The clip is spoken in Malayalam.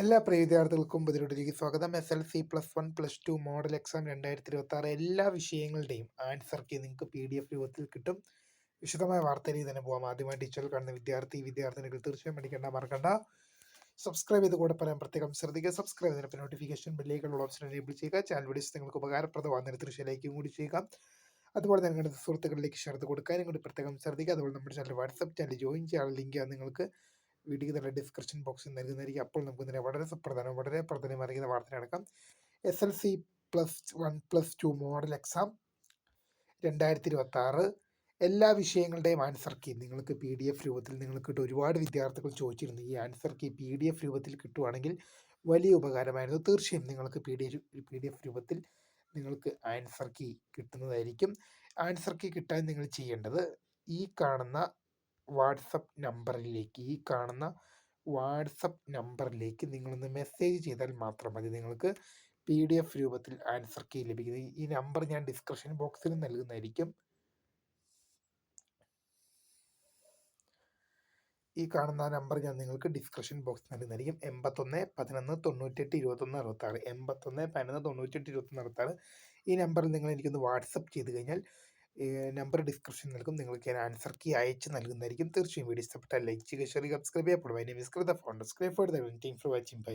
എല്ലാ പ്രിയ വിദ്യാർത്ഥികൾക്കും പുതിയൊരുവിലേക്ക് സ്വാഗതം. SLC+1 +2 മോഡൽ എക്സാം 2026 എല്ലാ വിഷയങ്ങളുടെയും ആൻസർ കീ നിങ്ങൾക്ക് PDF രൂപത്തിൽ കിട്ടും. വിശദമായ വാർത്തയിലേക്ക് തന്നെ പോകാം. ആദ്യമായി ടീച്ചർ കാണുന്ന വിദ്യാർത്ഥിനികൾ തീർച്ചയായും മറക്കണ്ട. സബ്സ്ക്രൈബ് ചെയ്ത് കൂടെ പറയാൻ പ്രത്യേകം ശ്രദ്ധിക്കുക. സബ്സ്ക്രൈബ് ചെയ്തതിനൊപ്പം നോട്ടിഫിക്കേഷൻ ബെല്ലേക്കുള്ള ഓപ്ഷൻ എനേബിൾ ചെയ്യുക. ചാനൽ വീഡിയോസ് നിങ്ങൾക്ക് ഉപകാരപ്രദമാകുന്ന തീർച്ചയായും ലൈക്കും കൂടി ചെയ്യുക. അതുപോലെ തന്നെ നിങ്ങളുടെ സുഹൃത്തുക്കളിലേക്ക് ഷെയർ ചെയ്ത് കൊടുക്കാനും കൂടി പ്രത്യേകം ശ്രദ്ധിക്കുക. അതുപോലെ നമ്മുടെ ചാനൽ വാട്സപ്പ് ചാനൽ ജോയിൻ ചെയ്യാനുള്ള ലിങ്ക് നിങ്ങൾക്ക് വീഡിയോ തന്നെ ഡിസ്ക്രിപ്ഷൻ ബോക്സിൽ നൽകുന്നതായിരിക്കും. അപ്പോൾ നമുക്ക് ഇതിനെ വളരെ പ്രധാനം അറിയുന്ന വാർത്ത നടക്കാം. SLC+1 +2 മോഡൽ എക്സാം 2026 എല്ലാ വിഷയങ്ങളുടെയും ആൻസർ കീ നിങ്ങൾക്ക് PDF രൂപത്തിൽ നിങ്ങൾക്ക് കിട്ടും. ഒരുപാട് വിദ്യാർത്ഥികൾ ചോദിച്ചിരുന്നു ഈ ആൻസർ കീ PDF രൂപത്തിൽ കിട്ടുവാണെങ്കിൽ വലിയ ഉപകാരമായിരുന്നു. തീർച്ചയായും നിങ്ങൾക്ക് PDF രൂപത്തിൽ നിങ്ങൾക്ക് ആൻസർ കീ കിട്ടുന്നതായിരിക്കും. ആൻസർ കീ കിട്ടാൻ നിങ്ങൾ ചെയ്യേണ്ടത് ഈ കാണുന്ന വാട്സപ്പ് നമ്പറിലേക്ക് നിങ്ങളൊന്ന് മെസ്സേജ് ചെയ്താൽ മാത്രം മതി. നിങ്ങൾക്ക് PDF രൂപത്തിൽ ആൻസർ കീ ലഭിക്കുന്നത്. ഈ നമ്പർ ഞാൻ ഡിസ്ക്രിപ്ഷൻ ബോക്സിൽ നൽകുന്നതായിരിക്കും. ഈ കാണുന്ന നമ്പർ ഞാൻ നിങ്ങൾക്ക് ഡിസ്ക്രിപ്ഷൻ ബോക്സ് നൽകുന്നതായിരിക്കും. 81 11 98 21 66 81 11 98 21 66. ഈ നമ്പറിൽ നിങ്ങൾ എനിക്കൊന്ന് വാട്സപ്പ് ചെയ്ത് കഴിഞ്ഞാൽ നമ്പർ ഡിസ്ക്രിപ്ഷൻ നൽകും. നിങ്ങൾക്ക് ഞാൻ ആൻസർ കീ അയച്ച് നൽകുന്നതായിരിക്കും. തീർച്ചയായും വീഡിയോ ഇഷ്ടപ്പെട്ടാൽ ലൈക്ക് ചെയ്യുക, ഷെയർ ചെയ്യുക, സബ്സ്ക്രൈബ് ചെയ്യുക. My name is Kritha for watching. By.